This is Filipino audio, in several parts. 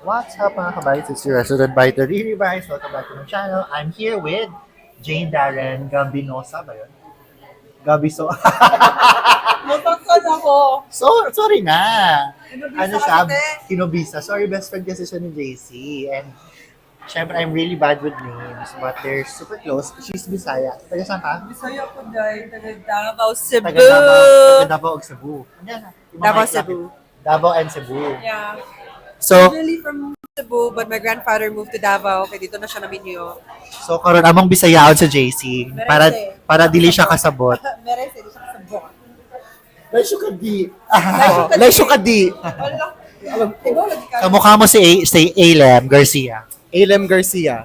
What's up mga kabites? It's your resident biter, Riri Bites. Welcome back to my channel. I'm here with Jane Darren Gambinosa ba yun? Gabi so... Matakot ako. so, sorry na. Kinubisa Ano siya? kasi. Kinubisa. Sorry, best friend kasi siya ni JC. And syempre, I'm really bad with names. But they're super close. She's Bisaya. Taga saan ka? Bisaya ko dahil taga Davao, Cebu. Taga Davao o Cebu. Yan na. Yung mga Davao, mic Cebu. lapit. Davao and Cebu. Yeah. So, Originally from Cebu, but my grandfather moved to Davao, kaya dito na siya naminyo. so karon among Bisayaon sa JC para para dili siya kasabot. Meron siya sa Cebu. Laisyo ka di. Laisyo ka di. Wala. Alam ko. Ikaw lagi ka. Kamukha mo si Alem Garcia. Alem Garcia.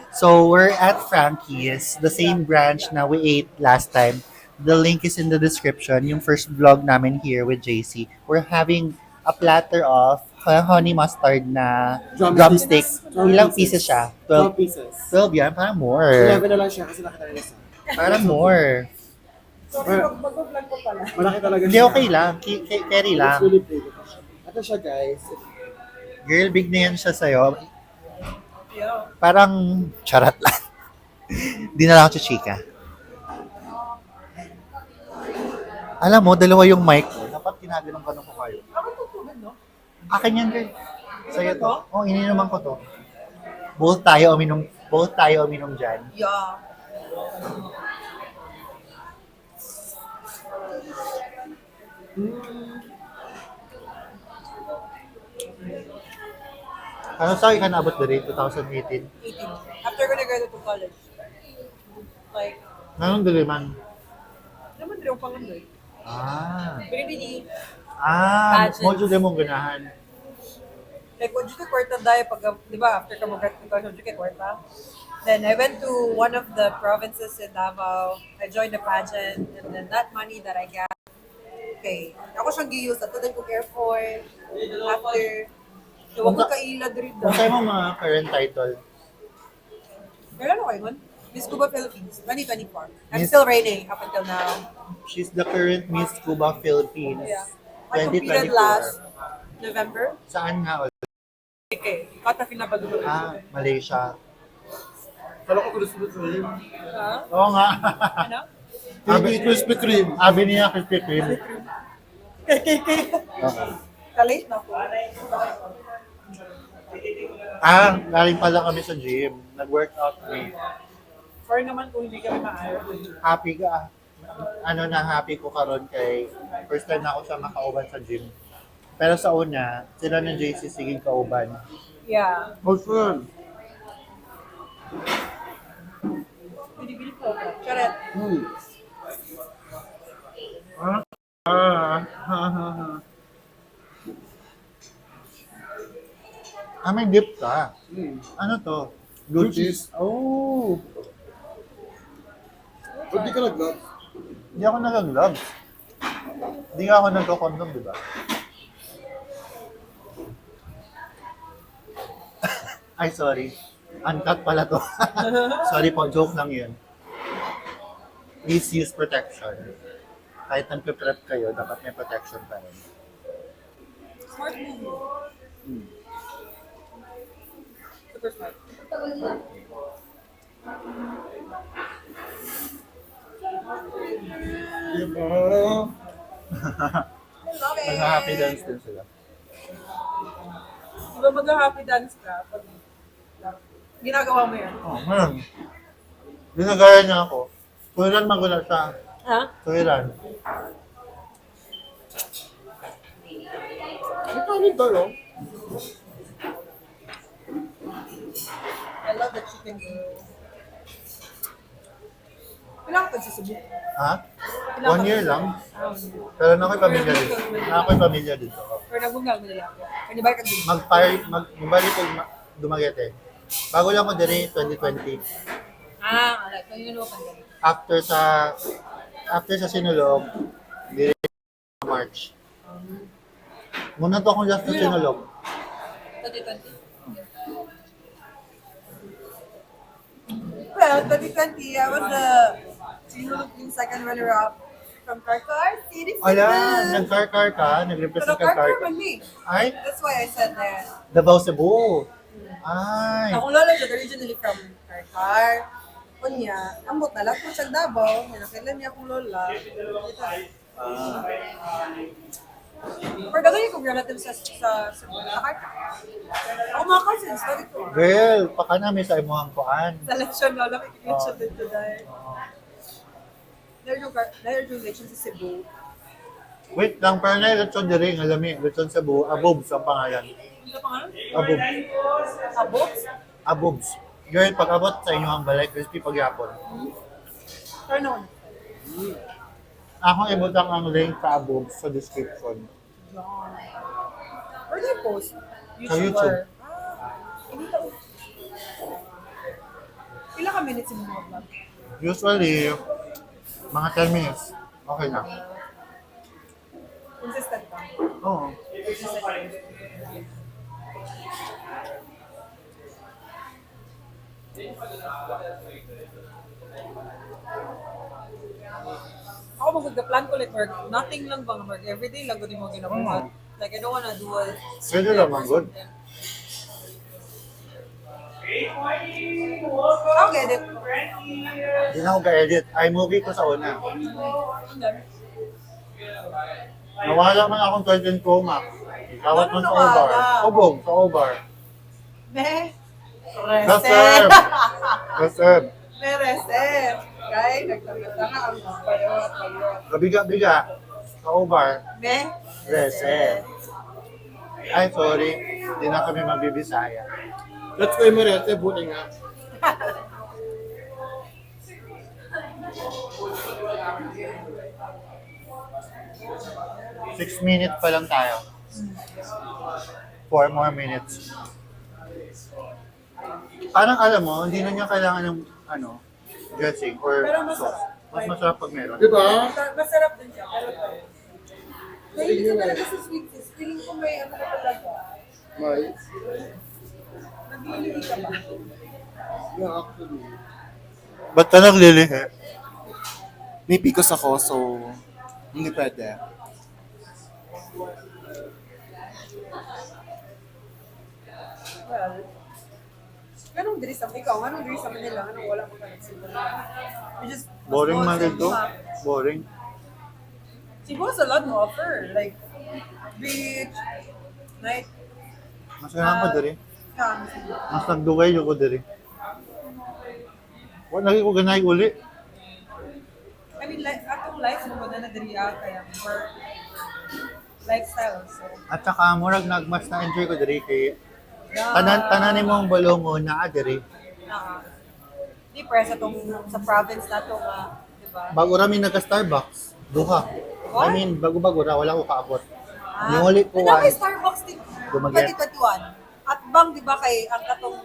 So we're at Frankie's, the same branch na we ate last time. The link is in the description. Yung first vlog namin here with JC. We're having a platter of honey mustard na drumstick. Ilang pieces siya? 12 pieces. 12 yan? Parang more. 11 na lang siya kasi nakita nila sa. Parang more. Sorry, mag-vlog ko pala. Malaki talaga Hindi, okay lang. Carry It's lang. really big. Ito siya guys. Girl, big na yan siya sa'yo. Yeah. Parang charat lang. Di na lang ako chika. Alam mo, dalawa yung mic ko. Dapat ginaganon ko kayo. Ako tutulad, no? Akin yan, girl. Sa'yo to. Oo, ininuman ko to. Both tayo uminom dyan. Yeah. Ano sa'yo ka naabot ba rin? 2018? 18. After ko nag-graduate to college. Like, Nanong diliman? naman rin yung pangandoy. Ah. Binibini. Ah, Pageant. mo dyan mong ganahan. Like, when you kwarta dahil pag, di ba, after ka mag-graduate to college, you kwarta. Then I went to one of the provinces in Davao. I joined the pageant, and then that money that I got, okay, ako siyang gi-use. At then kong airport, after, huwag ko kaila dito. Kung sa'yo mo mga current title, Meron ako yun. Miss Cuba Philippines, 2024. I'm Miss- still reigning up until now. she's the current Miss Cuba Philippines. Yeah. I competed 2024. last November. Saan nga? Okay, kata kinabaluhan. Ah, Malaysia. Kala ko Krispy Kreme. Ha? Oo nga. Ano? Krispy Kreme. Abi niya Krispy Kreme. KKK. Oo. Kalate na po. Ah, galing pala kami sa gym. Nag-workout kami. Sorry naman kung hindi kami maayo. Happy ka. Ano na happy ko karon kay first time na ako siya makauban sa gym. Pero sa una, sila ng JC siging kauban. Yeah. Oh, sure. Binibili po. Charet. Ah, may dip ka. Hmm. Ano to? Blue cheese. Oh! Ba't di ka nag-vlog? Hindi ako nag-gloves. Hindi nga ako nagko-condom, di ba? Ay, sorry. Uncut pala to. Sorry po, joke lang yun. Please use protection. Kahit nagpe-prep kayo, dapat may protection pa rin. Smart move. Super smart. Diba? I love it. Mag-happy dance din sila. Diba mag-happy dance ka pag ginagawa mo yan? Oh, man. Ginagaya niya ako. Tuwiran magulat siya. Ha? Tuwiran. May kanin tayo. I love the chicken. Kailangan ko sa Cebu. Ha? 1 year lang. Pero na ako'y pamilya dito. Na ako'y pamilya dito. Pero nabungal mo nila ako. Kaya balik ka din. Magbalik ko Dumaguete. Bago lang ko din 2020. Ah, alright. Kaya yun ako pandemic. After sa Sinulog, dire March. Muna to akong last na Sinulog. 2020. Well, 2020, I was the second runner-up from Karkar City Ala, Fitness. nag-car ka? Pero Nag-represent ka Karkar car? man me. Ay, That's why I said that. Davao Cebu. Ay. Akong lola siya originally from Karkar. Kunya, ambot na lang po siya Davao. Nakailan niya akong lola. Pero dagay kong relatives sa Karkar. Ako mga cousins, dali ko. Girl, paka namin sa imuhang kuan. Sa election, lola, may election dito dahil. Dahil yung election sa Cebu. Wait lang, parang na lechon diri, ng alami. Lechon Cebu, Abobs ang pangalan. Ano pa nga? Abobs. Abots? Abobs. Girl, pag abot sa inyo ang balay, crispy pagyapon. Or no? Ako ibutang ang link sa Abobs sa description. John. Where do you post? Sa YouTube. Hindi ka. Ilang ka minutes yung mga vlog? Usually, mga 10 minutes. Okay na. Consistent ka? Oo. Consistent. Ako mag-plan ko like work, nothing lang bang work, everyday lang ko din mo ginagawa. Like I don't wanna do a Pwede naman, good. Okay, then. Hindi na ako ka-edit. iMovie ko sa una. Nawala man akong 20 Pro Max. Ikawat man sa Ano O-bar. nawala? Ubog, sa O-bar. Meh. Reserve! Reserve. May reserve. Kaya nagtanga ang balot. Gabiga-biga. Sa O-bar. Meh. Reserve. Ay, sorry. Hindi na kami mabibisaya. Let's go Emirate, buti nga. Six minutes pa lang tayo. 4 more minutes. Parang alam mo, hindi na niya kailangan ng dressing or Pero masarap. sauce. Mas masarap pag meron. Di ba? Masarap din siya. Pero hindi ka talaga sa sweet sis. Feeling ko may ano ka talaga. May. Naglilihi ka ba? Yeah, actually. Ba't ka naglilihi? May picos ako, so hindi pwede. Well, ganun diri sa ikaw, anong diri sa Manila, anong wala mo ka nagsimula. Boring man dito. Boring. Cebu has a lot to offer, like beach, night, Mas kailangan ko diri. yeah. Mas nagdugay ko diri. Wala lagi ko ganay uli. I mean, like, atong life, mo na diri kaya for lifestyle, so. At saka murag nagmas na enjoy ko diri kay Yeah. tanan mo ang balongo na diri. Di press atong sa province na to nga, di ba? Bago rami nagka-Starbucks, duha. I What? mean, bago-bago ra wala ko kaabot. Ah, Yung ulit ko may one, Starbucks din. Dumaget. 2021. At bang, di ba, kay ang katong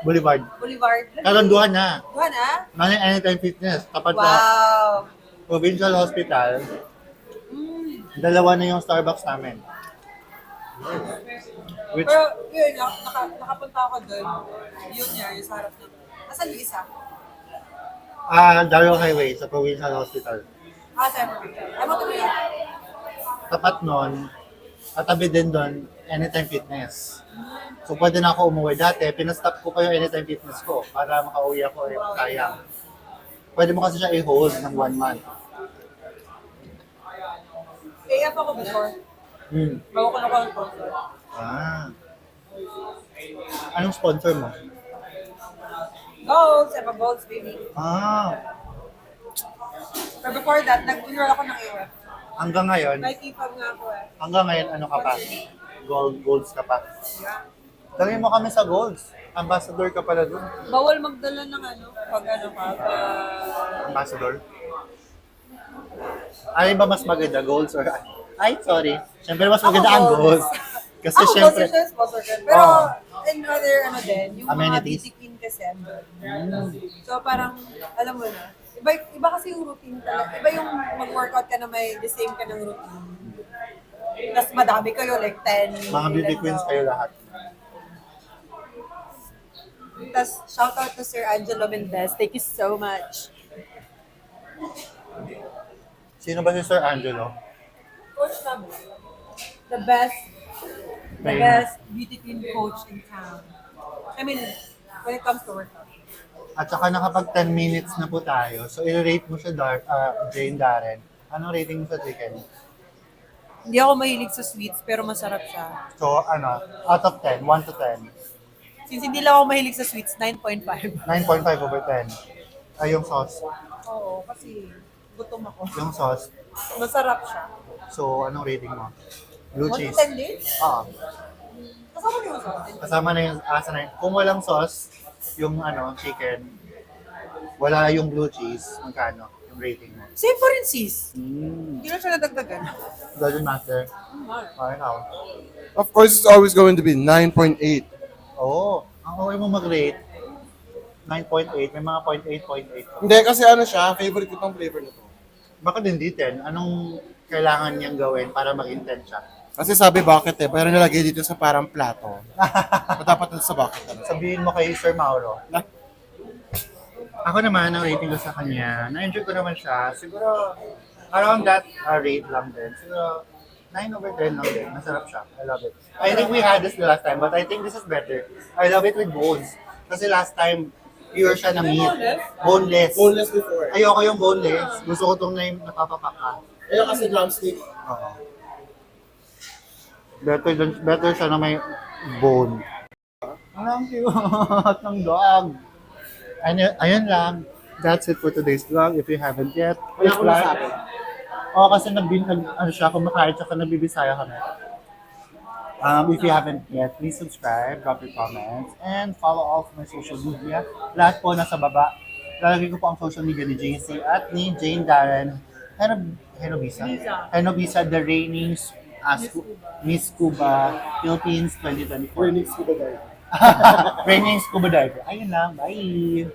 Boulevard. Boulevard? Karon duha na. Duha na? Nani Anytime Fitness, tapat sa Wow. Provincial Hospital. Mm. Dalawa na yung Starbucks namin. Which, Pero yun, nakapunta ako doon. Yun niya, yung sa harap ng... Asan yung isa? Dario Highway sa Provincial Hospital. Sa Evergreen. Ay, mo tuloy. Tapat nun, katabi din doon, Anytime Fitness. So pwede na ako umuwi. Dati, pinastop ko pa yung Anytime Fitness ko para makauwi ako sayang. Pwede mo kasi siya i-hold ng 1 month. AF ako before. Bago ko na ko sponsor. Anong sponsor mo? Golds, I'm a Golds baby. Pero before that, nag-enroll ako ng AF. Hanggang ngayon, May kipag nga ako eh. hanggang ngayon, ano ka pa? Golds ka pa. Yeah. Tangin mo kami sa Golds. Ambassador ka pala doon. Bawal magdala ng ano, pag ano ka, Ambassador? Ay ba mas maganda, Golds or... Ay, sorry. Siyempre mas maganda ang Golds. Kasi ako siyempre... sponsor siya, sponsor ka. Pero, in other, ano din, yung Amenities. mga beauty queen kasi andun. So, parang, alam mo na, iba kasi yung routine talaga. Iba yung mag-workout ka na may the same ka ng routine. Tapos madami kayo, like 10. Mga beauty queens kayo lahat. Tapos, shout out to Sir Angelo Mendez. Thank you so much. Sino ba si Sir Angelo? Coach namin. The best beauty queen coach in town. I mean, when it comes to workout. At saka nakapag 10 minutes na po tayo. So, i-rate mo siya, Jane Darren. Anong rating mo sa chicken? Hindi ako mahilig sa sweets, pero masarap siya. So, out of 10, 1 to 10. Since hindi lang ako mahilig sa sweets, 9.5. 9.5 over 10. Ay, yung sauce. Oo, kasi gutom ako. Yung sauce. Masarap siya. So, anong rating mo? Blue 1 to cheese. 10 din? Ah, Kasama niyo sa kasama na yung asa na yun. Kung walang sauce, yung chicken, wala yung blue cheese, magkano yung rating mo? Same pa rin, sis. Mm, Hindi na siya nadagdagan. doesn't matter. Okay, now. Of course, it's always going to be 9.8. Oo, ang okay mo mag-rate, 9.8, may mga 0.8. Hindi, kasi ano siya, favorite ko tong flavor nito. Baka din di 10, anong kailangan niyang gawin para maging 10 siya? Kasi sabi bucket pero nilagay dito sa parang plato. So, dapat dito sa bucket. Sabihin mo kay Sir Mauro. Na- Ako naman, ang rating ko sa kanya, na-enjoy ko naman siya. Siguro, around that rate lang din. Siguro, 9 over 10 lang din. Masarap siya. I love it. I think we had this the last time, but I think this is better. I love it with bones. Kasi last time, pure siya na meat. Boneless. Boneless before. Ayoko yung boneless. Gusto ko itong na yung napapapaka. Ayun kasi drumstick. Oo. Better siya na may bone. Ang cute ng dog. Ayun lang. That's it for today's vlog. If you haven't yet, Wala ko nasabi. Oo, kasi kumakain siya, nagbibisaya kami. If you haven't yet, please subscribe, drop your comments, and follow all of my social media. Lahat po nasa baba. Lalagay ko po ang social media ni JC at ni Jane Darren Henobisa, the reigning Miss Cuba Philippines 2024. Phoenix ko ba guys? Reigning Scuba Diver. Ayun lang. Bye!